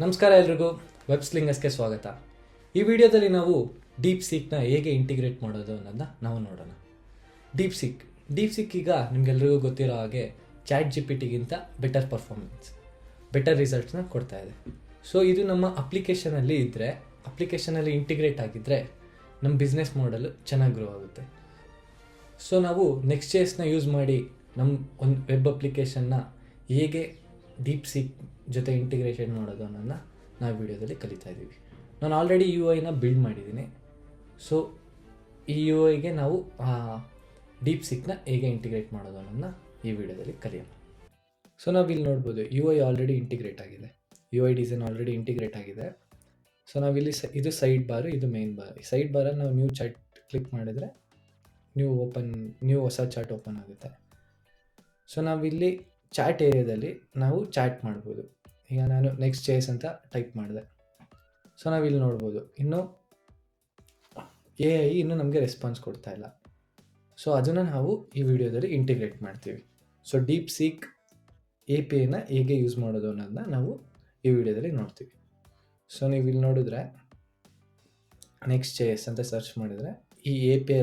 ನಮಸ್ಕಾರ ಎಲ್ರಿಗೂ, ವೆಬ್ ಸ್ಲಿಂಗರ್ಸ್ಗೆ ಸ್ವಾಗತ. ಈ ವಿಡಿಯೋದಲ್ಲಿ ನಾವು ಡೀಪ್ ಸೀಕ್ನ ಹೇಗೆ ಇಂಟಿಗ್ರೇಟ್ ಮಾಡೋದು ಅನ್ನೋದನ್ನ ನಾವು ನೋಡೋಣ. ಡೀಪ್ ಸೀಕ್ ಈಗ ನಿಮ್ಗೆಲ್ರಿಗೂ ಗೊತ್ತಿರೋ ಹಾಗೆ ಚಾಟ್ GPT-ಗಿಂತ ಬೆಟರ್ ಪರ್ಫಾರ್ಮೆನ್ಸ್, ಬೆಟರ್ ರಿಸಲ್ಟ್ಸ್ನ ಕೊಡ್ತಾ ಇದೆ. ಸೊ ಇದು ನಮ್ಮ ಅಪ್ಲಿಕೇಶನಲ್ಲಿ ಇಂಟಿಗ್ರೇಟ್ ಆಗಿದ್ದರೆ ನಮ್ಮ ಬಿಸ್ನೆಸ್ ಮಾಡಲು ಚೆನ್ನಾಗಿ ಗ್ರೋ ಆಗುತ್ತೆ. ಸೊ ನಾವು Next.js ಯೂಸ್ ಮಾಡಿ ನಮ್ಮ ಒಂದು ವೆಬ್ ಅಪ್ಲಿಕೇಶನ್ನ ಹೇಗೆ ಡೀಪ್ ಸೀಕ್ ಜೊತೆ ಇಂಟಿಗ್ರೇಷನ್ ಮಾಡೋದು ಅನ್ನೋದನ್ನ ನಾವು ವಿಡಿಯೋದಲ್ಲಿ ಕಲಿತಾ ಇದ್ದೀವಿ. ನಾನು ಆಲ್ರೆಡಿ UI ಬಿಲ್ಡ್ ಮಾಡಿದ್ದೀನಿ. ಸೊ ಈ UIಗೆ ನಾವು ಡೀಪ್ ಸೀಕ್ನ ಹೇಗೆ ಇಂಟಿಗ್ರೇಟ್ ಮಾಡೋದು ಅನ್ನೋದನ್ನ ಈ ವಿಡಿಯೋದಲ್ಲಿ ಕಲಿಯೋಣ. ಸೊ ನಾವು ಇಲ್ಲಿ ನೋಡ್ಬೋದು UI ಆಲ್ರೆಡಿ ಇಂಟಿಗ್ರೇಟ್ ಆಗಿದೆ, UI ಡಿಸೈನ್ ಆಲ್ರೆಡಿ ಇಂಟಿಗ್ರೇಟ್ ಆಗಿದೆ. ಸೊ ನಾವಿಲ್ಲಿ ಇದು ಸೈಡ್ ಬಾರು, ಇದು ಮೇನ್ ಬಾರ್. ಈ ಸೈಡ್ ಬಾರಲ್ಲಿ ನಾವು ನ್ಯೂ ಚಾಟ್ ಕ್ಲಿಕ್ ಮಾಡಿದರೆ ನ್ಯೂ ಹೊಸ ಚಾಟ್ ಓಪನ್ ಆಗುತ್ತೆ. ಸೊ ನಾವಿಲ್ಲಿ ಚಾಟ್ ಏರಿಯಾದಲ್ಲಿ ನಾವು ಚಾಟ್ ಮಾಡ್ಬೋದು. ಈಗ ನಾನು Next.js ಅಂತ ಟೈಪ್ ಮಾಡಿದೆ. ಸೊ ನಾವಿಲ್ಲಿ ನೋಡ್ಬೋದು ಇನ್ನು AI ಇನ್ನೂ ನಮಗೆ ರೆಸ್ಪಾನ್ಸ್ ಕೊಡ್ತಾ ಇಲ್ಲ. ಸೊ ಅದನ್ನು ನಾವು ಈ ವಿಡಿಯೋದಲ್ಲಿ ಇಂಟಿಗ್ರೇಟ್ ಮಾಡ್ತೀವಿ. ಸೊ ಡೀಪ್ ಸೀಕ್ APIನ ಹೇಗೆ ಯೂಸ್ ಮಾಡೋದು ಅನ್ನೋದನ್ನ ನಾವು ಈ ವಿಡಿಯೋದಲ್ಲಿ ನೋಡ್ತೀವಿ. ಸೊ ನೀವು ಇಲ್ಲಿ ನೋಡಿದ್ರೆ Next.js ಅಂತ ಸರ್ಚ್ ಮಾಡಿದರೆ ಈ API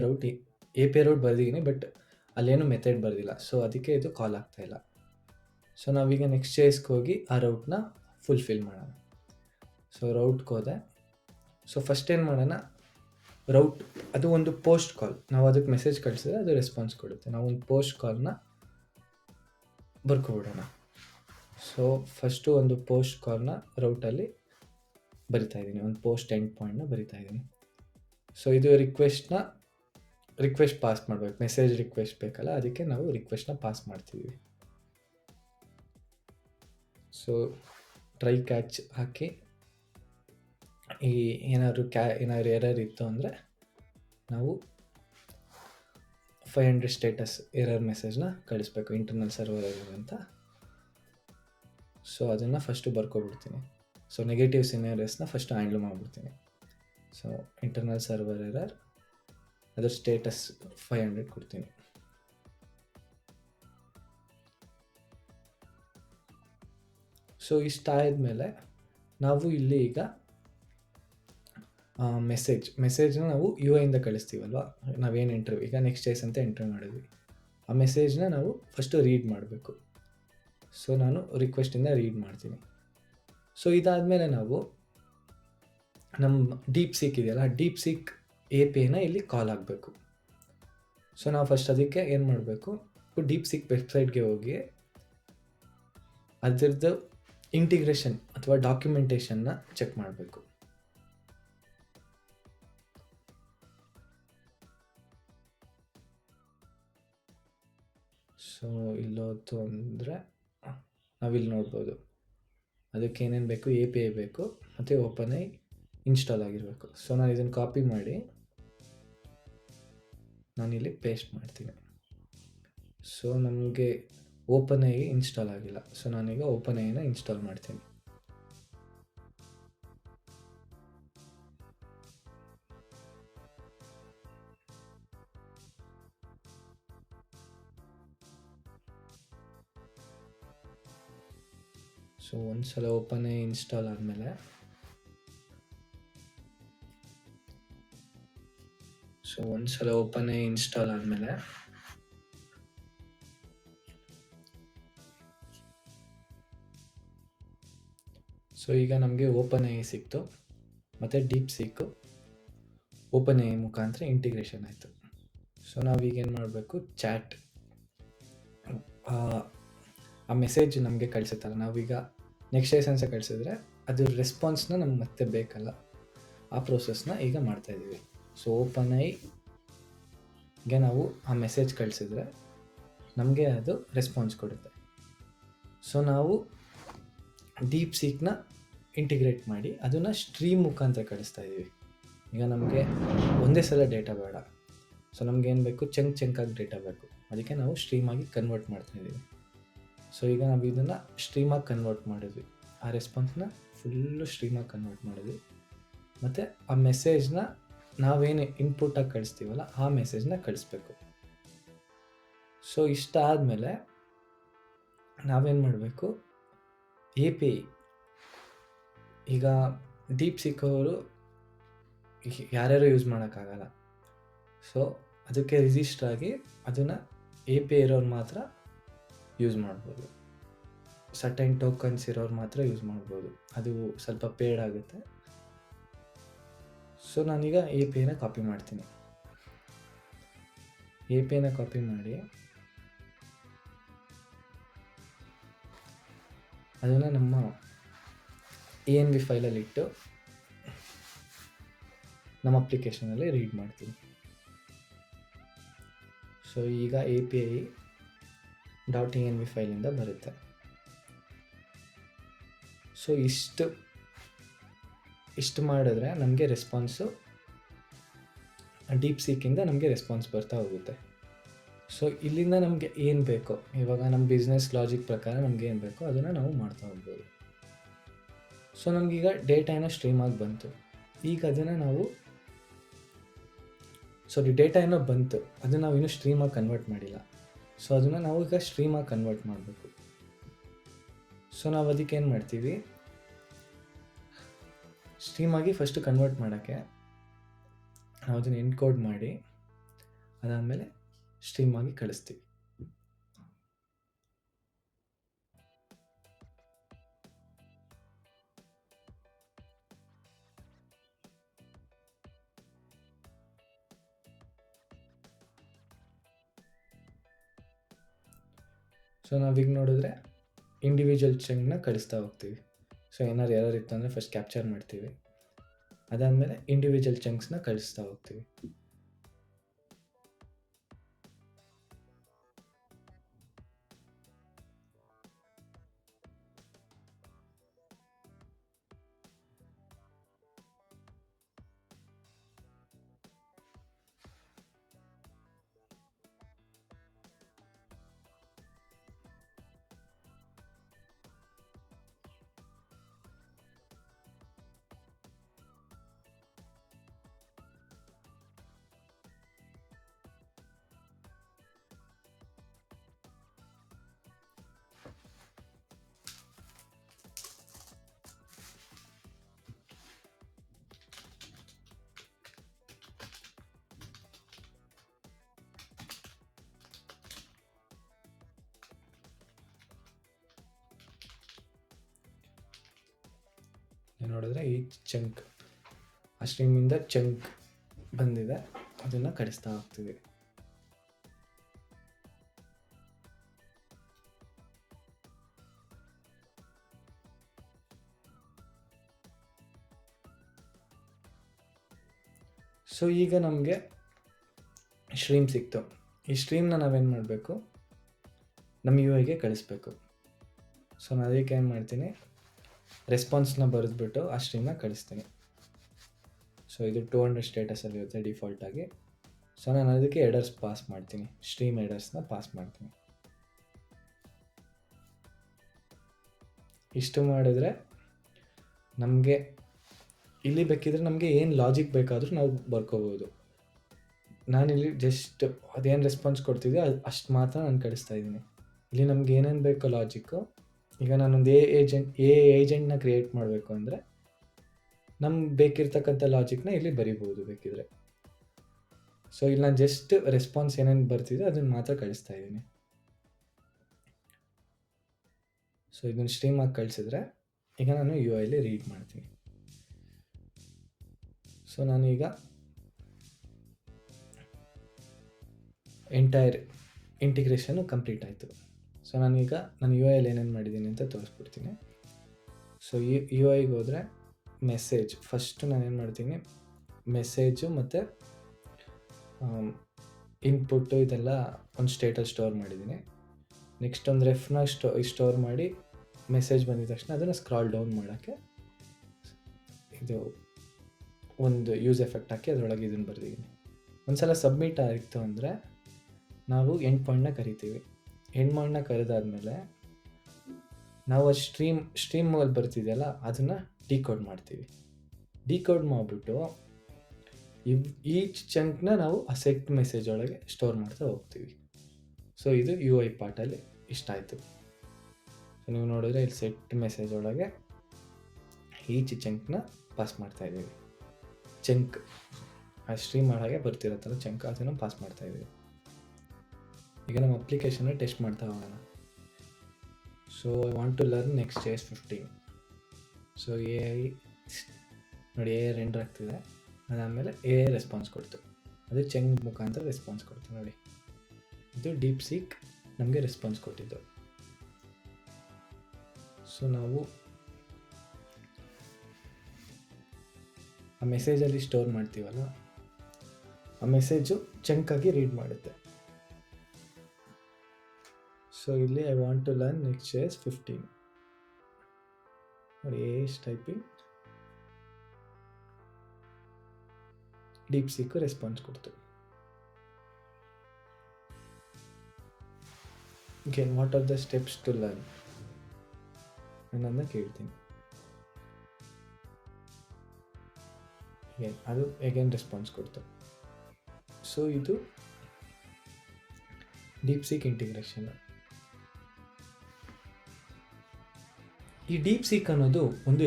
ರೂಟ್ ಬರ್ದಿದ್ದೀನಿ, ಬಟ್ ಅಲ್ಲೇನು ಮೆಥಡ್ ಬರ್ದಿಲ್ಲ. ಸೊ ಅದಕ್ಕೆ ಇದು ಕಾಲ್ ಆಗ್ತಾ ಇಲ್ಲ. ಸೊ ನಾವೀಗ Next.jsಗೆ ಹೋಗಿ ಆ ರೌಟ್ನ ಫುಲ್ಫಿಲ್ ಮಾಡೋಣ. ಸೊ ರೌಟ್ಗೆ ಹೋದೆ. ಸೊ ಫಸ್ಟ್ ಏನು ಮಾಡೋಣ, ರೌಟ್ ಅದು ಒಂದು ಪೋಸ್ಟ್ ಕಾಲ್. ನಾವು ಅದಕ್ಕೆ ಮೆಸೇಜ್ ಕಳಿಸಿದ್ರೆ ಅದು ರೆಸ್ಪಾನ್ಸ್ ಕೊಡುತ್ತೆ. ನಾವು ಒಂದು ಪೋಸ್ಟ್ ಕಾಲ್ನ ಬರ್ಕೊಬಿಡೋಣ. ಸೊ ಫಸ್ಟು ಒಂದು ಪೋಸ್ಟ್ ಕಾಲ್ನ ರೌಟಲ್ಲಿ ಬರಿತಾ ಇದ್ದೀನಿ, ಒಂದು ಪೋಸ್ಟ್ ಎಂಡ್ ಪಾಯಿಂಟ್ನ ಬರಿತಾ ಇದ್ದೀನಿ. ಸೊ ಇದು ರಿಕ್ವೆಸ್ಟ್ ಪಾಸ್ ಮಾಡಬೇಕು, ಮೆಸೇಜ್ ರಿಕ್ವೆಸ್ಟ್ ಬೇಕಲ್ಲ, ಅದಕ್ಕೆ ನಾವು ರಿಕ್ವೆಸ್ಟ್ನ ಪಾಸ್ ಮಾಡ್ತಿದ್ದೀವಿ. ಸೊ ಟ್ರೈ ಕ್ಯಾಚ್ ಹಾಕಿ ಈ ಏನಾದ್ರು ಎರರ್ ಇತ್ತು ಅಂದರೆ ನಾವು 500 ಸ್ಟೇಟಸ್ ಎರರ್ ಮೆಸೇಜ್ನ ಕಳಿಸ್ಬೇಕು, ಇಂಟರ್ನಲ್ ಸರ್ವರ್ ಎರರ್ ಅಂತ. ಸೊ ಅದನ್ನು ಫಸ್ಟು ಬರ್ಕೊಬಿಡ್ತೀನಿ. ಸೊ ನೆಗೆಟಿವ್ ಸಿನಾರಿಯಸ್ನ ಫಸ್ಟ್ ಹ್ಯಾಂಡಲ್ ಮಾಡಿಬಿಡ್ತೀನಿ. ಸೊ ಇಂಟರ್ನಲ್ ಸರ್ವರ್ ಎರರ್, ಅದರ ಸ್ಟೇಟಸ್ 500 ಕೊಡ್ತೀನಿ. ಸೊ ಇಷ್ಟ ಆದಮೇಲೆ ನಾವು ಇಲ್ಲಿ ಈಗ ಮೆಸೇಜ್ನ ನಾವು UI ಕಳಿಸ್ತೀವಲ್ವ, ನಾವೇನು ಈಗ Next.js ಅಂತ ಎಂಟ್ರಿ ಮಾಡಿದ್ವಿ. ಆ ಮೆಸೇಜ್ನ ನಾವು ಫಸ್ಟು ರೀಡ್ ಮಾಡಬೇಕು. ಸೊ ನಾನು ರಿಕ್ವೆಸ್ಟಿಂದ ರೀಡ್ ಮಾಡ್ತೀನಿ. ಸೊ ಇದಾದಮೇಲೆ ನಾವು ನಮ್ಮ ಡೀಪ್ ಸೀಕ್ ಇದೆಯಲ್ಲ, ಡೀಪ್ ಸೀಕ್ APIನ ಇಲ್ಲಿ ಕಾಲ್ ಆಗಬೇಕು. ಸೊ ನಾವು ಫಸ್ಟ್ ಅದಕ್ಕೆ ಏನು ಮಾಡಬೇಕು, ಡೀಪ್ ಸೀಕ್ ವೆಬ್ಸೈಟ್ಗೆ ಹೋಗಿ ಅದರದ್ದು ಇಂಟಿಗ್ರೇಷನ್ ಅಥವಾ ಡಾಕ್ಯುಮೆಂಟೇಷನ್ನ ಚೆಕ್ ಮಾಡಬೇಕು. ಸೊ ಇಲ್ಲೋತು ಅಂದರೆ ನಾವಿಲ್ಲಿ ನೋಡ್ಬೋದು ಅದಕ್ಕೆ ಏನೇನು ಬೇಕು, API ಬೇಕು ಮತ್ತು OpenAI ಇನ್ಸ್ಟಾಲ್ ಆಗಿರಬೇಕು. ಸೊ ನಾನು ಇದನ್ನು ಕಾಪಿ ಮಾಡಿ ನಾನಿಲ್ಲಿ ಪೇಸ್ಟ್ ಮಾಡ್ತೀನಿ. ಸೊ ನಮಗೆ OpenAI ಇನ್ಸ್ಟಾಲ್ ಆಗಿಲ್ಲ. ಸೊ ನಾನೀಗ OpenAIನ ಇನ್ಸ್ಟಾಲ್ ಮಾಡ್ತೀನಿ. ಸೊ ಒಂದ್ಸಲ OpenAI ಇನ್ಸ್ಟಾಲ್ ಆದಮೇಲೆ ಸೊ ಈಗ ನಮಗೆ OpenAI ಸಿಕ್ತು ಮತ್ತು ಡೀಪ್ ಸೀಕು OpenAI ಮುಖಾಂತರ ಇಂಟಿಗ್ರೇಷನ್ ಆಯಿತು. ಸೊ ನಾವೀಗೇನು ಮಾಡಬೇಕು, ಚಾಟ್ ಆ ಮೆಸೇಜ್ ನಮಗೆ ಕಳಿಸುತ್ತಲ್ಲ, ನಾವೀಗ Next.js ಅಂತ ಕಳಿಸಿದ್ರೆ ಅದ್ರ ರೆಸ್ಪಾನ್ಸ್ನ ನಮ್ಗೆ ಮತ್ತೆ ಬೇಕಲ್ಲ, ಆ ಪ್ರೋಸೆಸ್ನ ಈಗ ಮಾಡ್ತಾಯಿದ್ದೀವಿ. ಸೊ OpenAIಗೆ ನಾವು ಆ ಮೆಸೇಜ್ ಕಳಿಸಿದ್ರೆ ನಮಗೆ ಅದು ರೆಸ್ಪಾನ್ಸ್ ಕೊಡುತ್ತೆ. ಸೊ ನಾವು ಡೀಪ್ ಸೀಕ್ನ ಇಂಟಿಗ್ರೇಟ್ ಮಾಡಿ ಅದನ್ನು ಸ್ಟ್ರೀಮ್ ಮುಖಾಂತರ ಕಳಿಸ್ತಾ ಇದ್ದೀವಿ. ಈಗ ನಮಗೆ ಒಂದೇ ಸಲ ಡೇಟಾ ಬೇಡ. ಸೊ ನಮಗೇನು ಬೇಕು, ಚಂಕಾಗಿ ಡೇಟಾ ಬೇಕು, ಅದಕ್ಕೆ ನಾವು ಸ್ಟ್ರೀಮಾಗಿ ಕನ್ವರ್ಟ್ ಮಾಡ್ತಾಯಿದ್ದೀವಿ. ಸೊ ಈಗ ನಾವು ಇದನ್ನು ಸ್ಟ್ರೀಮಾಗಿ ಕನ್ವರ್ಟ್ ಮಾಡಿದ್ವಿ, ಆ ರೆಸ್ಪಾನ್ಸ್ನ ಫುಲ್ಲು ಸ್ಟ್ರೀಮಾಗಿ ಕನ್ವರ್ಟ್ ಮಾಡಿದ್ವಿ. ಮತ್ತು ಆ ಮೆಸೇಜ್ನ ನಾವೇನು ಇನ್ಪುಟಾಗಿ ಕಳಿಸ್ತೀವಲ್ಲ ಆ ಮೆಸೇಜ್ನ ಕಳಿಸ್ಬೇಕು. ಸೊ ಇಷ್ಟ ಆದಮೇಲೆ ನಾವೇನು ಮಾಡಬೇಕು, API ಈಗ ಡೀಪ್ ಸಿಕ್ಕವರು ಯಾರ್ಯಾರು ಯೂಸ್ ಮಾಡೋಕ್ಕಾಗಲ್ಲ. ಸೊ ಅದಕ್ಕೆ ರಿಜಿಸ್ಟರ್ ಆಗಿ ಅದನ್ನು ಎ ಪಿ ಇರೋರು ಮಾತ್ರ ಯೂಸ್ ಮಾಡ್ಬೋದು. ಸರ್ಟೈನ್ ಟೋಕನ್ಸ್ ಇರೋರು ಮಾತ್ರ ಯೂಸ್ ಮಾಡ್ಬೋದು. ಅದು ಸ್ವಲ್ಪ ಪೇಡ್ ಆಗುತ್ತೆ. ಸೊ ನಾನೀಗ ಎ ಪಿ ಐನ ಕಾಪಿ ಮಾಡ್ತೀನಿ. ಎ ಪಿ ಐನ ಕಾಪಿ ಮಾಡಿ ಅದನ್ನು ನಮ್ಮ ANV ಫೈಲಲ್ಲಿ ಇಟ್ಟು ನಮ್ಮ ಅಪ್ಲಿಕೇಶನಲ್ಲಿ ರೀಡ್ ಮಾಡ್ತೀನಿ. ಸೊ ಈಗ API .env ಫೈಲಿಂದ ಬರುತ್ತೆ. ಸೊ ಇಷ್ಟು ಮಾಡಿದ್ರೆ ನಮಗೆ ರೆಸ್ಪಾನ್ಸು ಡೀಪ್ ಸೀಕಿಂದ ನಮಗೆ ರೆಸ್ಪಾನ್ಸ್ ಬರ್ತಾ ಹೋಗುತ್ತೆ. ಸೊ ಇಲ್ಲಿಂದ ನಮಗೆ ಏನು ಬೇಕೋ, ಇವಾಗ ನಮ್ಮ ಬಿಸ್ನೆಸ್ ಲಾಜಿಕ್ ಪ್ರಕಾರ ನಮ್ಗೆ ಏನು ಬೇಕೋ ಅದನ್ನು ನಾವು ಮಾಡ್ತಾ ಹೋಗ್ಬೋದು. ಸೊ ನಮಗೀಗ ಡೇಟಾ ಸ್ಟ್ರೀಮ್ ಆಗಿ ಬಂತು. ಈಗ ಅದನ್ನು ನಾವು ಡೇಟಾ ಏನೋ ಬಂತು, ಅದನ್ನು ನಾವು ಇನ್ನೂ ಸ್ಟ್ರೀಮಾಗಿ ಕನ್ವರ್ಟ್ ಮಾಡಿಲ್ಲ. ಸೊ ಅದನ್ನು ನಾವು ಈಗ ಸ್ಟ್ರೀಮಾಗಿ ಕನ್ವರ್ಟ್ ಮಾಡಬೇಕು. ಸೊ ನಾವು ಅದಕ್ಕೆ ಏನು ಮಾಡ್ತೀವಿ, ಸ್ಟ್ರೀಮಾಗಿ ಫಸ್ಟು ಕನ್ವರ್ಟ್ ಮಾಡೋಕ್ಕೆ ನಾವು ಅದನ್ನು ಎನ್ಕೋಡ್ ಮಾಡಿ ಅದಾದಮೇಲೆ ಸ್ಟ್ರೀಮಾಗಿ ಕಳಿಸ್ತೀವಿ. ಸೊ ನಾವೀಗ ನೋಡಿದ್ರೆ ಇಂಡಿವಿಜುವಲ್ ಚಂಕ್ನ ಕಳಿಸ್ತಾ ಹೋಗ್ತೀವಿ. ಸೊ ಏನಾರು ಎರರ್ ಇತ್ತು ಅಂದರೆ ಫಸ್ಟ್ ಕ್ಯಾಪ್ಚರ್ ಮಾಡ್ತೀವಿ, ಅದಾದಮೇಲೆ ಇಂಡಿವಿಜುವಲ್ ಚಂಕ್ಸ್ನ ಕಳಿಸ್ತಾ ಹೋಗ್ತೀವಿ. ನೋಡಿದ್ರೆ ಈ ಚಂಕ್ ಆ ಸ್ಟ್ರೀಮಿಂದ ಚಂಕ್ ಬಂದಿದೆ, ಅದನ್ನು ಕಳಿಸ್ತಾ ಹೋಗ್ತೀವಿ. ಸೊ ಈಗ ನಮಗೆ ಸ್ಟ್ರೀಮ್ ಸಿಕ್ತು. ಈ ಸ್ಟ್ರೀಮ್ನ ನಾವೇನು ಮಾಡಬೇಕು, ನಮ್ಮ UI ಕಳಿಸ್ಬೇಕು. ಸೊ ನಾನು ಅದಕ್ಕೆ ಏನು ಮಾಡ್ತೀನಿ, ರೆಸ್ಪಾನ್ಸ್ನ ಬರೆದ್ಬಿಟ್ಟು ಆ ಸ್ಟ್ರೀಮ್ನ ಕಳಿಸ್ತೀನಿ. ಸೊ ಇದು 200 ಸ್ಟೇಟಸಲ್ಲಿ ಇರುತ್ತೆ ಡಿಫಾಲ್ಟಾಗಿ. ಸೊ ನಾನು ಅದಕ್ಕೆ ಎಡರ್ಸ್ ಪಾಸ್ ಮಾಡ್ತೀನಿ, ಸ್ಟ್ರೀಮ್ ಎಡರ್ಸ್ನ ಪಾಸ್ ಮಾಡ್ತೀನಿ. ಇಷ್ಟು ಮಾಡಿದ್ರೆ ನಮಗೆ ಇಲ್ಲಿ ಬೇಕಿದ್ರೆ ನಮಗೆ ಏನು ಲಾಜಿಕ್ ಬೇಕಾದರೂ ನಾವು ಬರ್ಕೋಬೋದು. ನಾನಿಲ್ಲಿ ಜಸ್ಟ್ ಅದೇನು ರೆಸ್ಪಾನ್ಸ್ ಕೊಡ್ತಿದ್ದೆ ಅಷ್ಟು ಮಾತ್ರ ನಾನು ಕಳಿಸ್ತಾ ಇದ್ದೀನಿ. ಇಲ್ಲಿ ನಮ್ಗೆ ಏನೇನು ಬೇಕೋ ಲಾಜಿಕ್ಕು, ಈಗ ನಾನೊಂದು ಏಜೆಂಟ್ನ ಕ್ರಿಯೇಟ್ ಮಾಡಬೇಕು ಅಂದರೆ ನಮ್ಗೆ ಬೇಕಿರ್ತಕ್ಕಂಥ ಲಾಜಿಕ್ನ ಇಲ್ಲಿ ಬರಿಬೋದು ಬೇಕಿದ್ರೆ. ಸೊ ಇಲ್ಲಿ ನಾನು ಜಸ್ಟ್ ರೆಸ್ಪಾನ್ಸ್ ಏನೇನು ಬರ್ತಿದೆ ಅದನ್ನು ಮಾತ್ರ ಕಳಿಸ್ತಾ ಇದ್ದೀನಿ. ಸೊ ಇದನ್ನು ಸ್ಟ್ರೀಮಾಗಿ ಕಳಿಸಿದ್ರೆ ಈಗ ನಾನು UIಲಿ ರೀಡ್ ಮಾಡ್ತೀನಿ. ಸೊ ನಾನೀಗ ಎಂಟೈರ್ ಇಂಟಿಗ್ರೇಷನ್ನು ಕಂಪ್ಲೀಟ್ ಆಯಿತು. ಸೊ ನಾನೀಗ ನಾನು UIಲಿ ಏನೇನು ಮಾಡಿದ್ದೀನಿ ಅಂತ ತೋರಿಸ್ಬಿಡ್ತೀನಿ. ಸೊ UIಗೆ ಹೋದರೆ ಮೆಸೇಜ್, ಫಸ್ಟು ನಾನೇನು ಮಾಡ್ತೀನಿ, ಮೆಸೇಜು ಮತ್ತು ಇನ್ಪುಟ್ಟು ಇದೆಲ್ಲ ಒಂದು ಸ್ಟೇಟಲ್ಲಿ ಸ್ಟೋರ್ ಮಾಡಿದ್ದೀನಿ. ನೆಕ್ಸ್ಟ್ ಒಂದು ರೆಫ್ನ ಸ್ಟೋರ್ ಮಾಡಿ ಮೆಸೇಜ್ ಬಂದಿದ ತಕ್ಷಣ ಅದನ್ನು ಸ್ಕ್ರಾಲ್ ಡೌನ್ ಮಾಡೋಕ್ಕೆ ಇದು ಒಂದು ಯೂಸ್ ಎಫೆಕ್ಟ್ ಹಾಕಿ ಅದರೊಳಗೆ ಇದನ್ನು ಬರೆದಿದ್ದೀನಿ. ಒಂದು ಸಲ ಸಬ್ಮಿಟ್ ಆಯಿತು ಅಂದರೆ ನಾವು ಎಂಡ್ ಪಾಯಿಂಟ್ನ ಕರಿತೀವಿ. ಎಂಡ್ ಪಾಯಿಂಟ್ನ ಕರೆದಾದ್ಮೇಲೆ ನಾವು ಅದು ಸ್ಟ್ರೀಮಲ್ಲಿ ಬರ್ತಿದೆಯಲ್ಲ ಅದನ್ನು ಡಿಕೋಡ್ ಮಾಡ್ತೀವಿ. ಡಿಕೋಡ್ ಮಾಡಿಬಿಟ್ಟು ಈಚ್ ಚಂಕ್ನ ನಾವು ಆ ಸೆಟ್ ಮೆಸೇಜ್ ಒಳಗೆ ಸ್ಟೋರ್ ಮಾಡ್ತಾ ಹೋಗ್ತೀವಿ. ಸೊ ಇದು UI ಪಾರ್ಟಲ್ಲಿ ಇಷ್ಟ ಆಯಿತು. ಸೊ ನೀವು ನೋಡಿದ್ರೆ ಇಲ್ಲಿ ಸೆಟ್ ಮೆಸೇಜ್ ಒಳಗೆ ಈಚ್ ಚಂಕ್ನ ಪಾಸ್ ಮಾಡ್ತಾಯಿದ್ದೀವಿ. ಚಂಕ್ ಆ ಸ್ಟ್ರೀಮ್ ಹಾಗೆ ಬರ್ತಿರುತ್ತಲ್ಲ ಚಂಕ್, ಅದನ್ನು ಪಾಸ್ ಮಾಡ್ತಾಯಿದ್ದೀವಿ. ಈಗ ನಮ್ಮ ಅಪ್ಲಿಕೇಶನ್ನ ಟೆಸ್ಟ್ ಮಾಡ್ತಾ ಹೋಗೋಣ. So I want to learn Next.js 15. So AI ನೋಡಿ AI ರೆಂಡರ್ ಆಗ್ತಿದೆ. ಅದಾದಮೇಲೆ AI ರೆಸ್ಪಾನ್ಸ್ ಕೊಡ್ತು, ಅದು ಚಂಕ್ ಮುಖಾಂತರ ರೆಸ್ಪಾನ್ಸ್ ಕೊಡ್ತು. ನೋಡಿ ಇದು DeepSeek ನಮಗೆ ರೆಸ್ಪಾನ್ಸ್ ಕೊಟ್ಟಿದ್ದು. ಸೊ ನಾವು ಆ ಮೆಸೇಜಲ್ಲಿ ಸ್ಟೋರ್ ಮಾಡ್ತೀವಲ್ಲ, ಆ ಮೆಸೇಜು ಚಂಕಾಗಿ ರೀಡ್ ಮಾಡುತ್ತೆ. ಸೊ ಇಲ್ಲಿ I want to learn Next.js 15 ನೋಡಿ ಟೈಪಿಂಗ್ DeepSeek ರೆಸ್ಪಾನ್ಸ್ ಕೊಡ್ತು. again what are the steps to learn ಅನ್ನೋದನ್ನ ಕೇಳ್ತೀನಿ. ಅದು ಅಗೇನ್ ರೆಸ್ಪಾನ್ಸ್ ಕೊಡ್ತು. ಸೊ ಇದು DeepSeek ಇಂಟಿಗ್ರೇಷನ್. ಈ DeepSeek ಅನ್ನೋದು ಒಂದು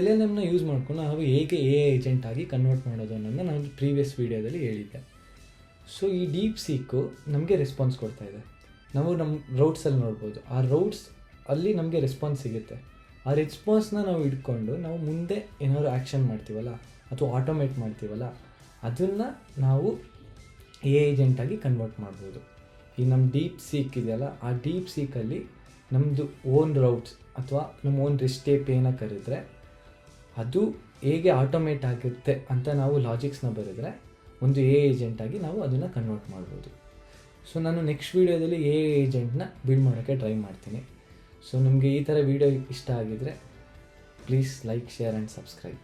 LLM ಯೂಸ್ ಮಾಡ್ಕೊಂಡು ನಾವು ಹೇಗೆ AI ಏಜೆಂಟ್ ಆಗಿ ಕನ್ವರ್ಟ್ ಮಾಡೋದು ಅನ್ನೋದನ್ನ ನಾನು ಪ್ರೀವಿಯಸ್ ವೀಡಿಯೋದಲ್ಲಿ ಹೇಳಿದ್ದೆ. ಸೊ ಈ DeepSeek ನಮಗೆ ರೆಸ್ಪಾನ್ಸ್ ಕೊಡ್ತಾ ಇದೆ. ನಾವು ನಮ್ಮ ರೌಟ್ಸಲ್ಲಿ ನೋಡ್ಬೋದು, ಆ ರೌಟ್ಸ್ ಅಲ್ಲಿ ನಮಗೆ ರೆಸ್ಪಾನ್ಸ್ ಸಿಗುತ್ತೆ. ಆ ರೆಸ್ಪಾನ್ಸ್ನ ನಾವು ಇಟ್ಕೊಂಡು ನಾವು ಮುಂದೆ ಏನಾದ್ರು ಆ್ಯಕ್ಷನ್ ಮಾಡ್ತೀವಲ್ಲ ಅಥವಾ ಆಟೋಮೇಟ್ ಮಾಡ್ತೀವಲ್ಲ, ಅದನ್ನು ನಾವು AI ಏಜೆಂಟಾಗಿ ಕನ್ವರ್ಟ್ ಮಾಡ್ಬೋದು. ಈ ನಮ್ಮ DeepSeek ಇದೆಯಲ್ಲ, ಆ DeepSeekಲ್ಲಿ ನಮ್ಮದು ಓನ್ ರೌಟ್ಸ್ ಅಥವಾ ನಮ್ಮ ಓನ್ ರೆಸ್ಟ್ APIನ ಕರೆದ್ರೆ ಅದು ಹೇಗೆ ಆಟೋಮೇಟ್ ಆಗುತ್ತೆ ಅಂತ ನಾವು ಲಾಜಿಕ್ಸ್ನ ಬರೆದ್ರೆ ಒಂದು AI ಏಜೆಂಟಾಗಿ ನಾವು ಅದನ್ನು ಕನ್ವರ್ಟ್ ಮಾಡ್ಬೋದು. ಸೊ ನಾನು ನೆಕ್ಸ್ಟ್ ವೀಡಿಯೋದಲ್ಲಿ AI ಏಜೆಂಟ್ನ ಬಿಲ್ಡ್ ಮಾಡೋಕ್ಕೆ ಟ್ರೈ ಮಾಡ್ತೀನಿ. ಸೊ ನಿಮಗೆ ಈ ಥರ ವೀಡಿಯೋ ಇಷ್ಟ ಆಗಿದರೆ please like, share and subscribe.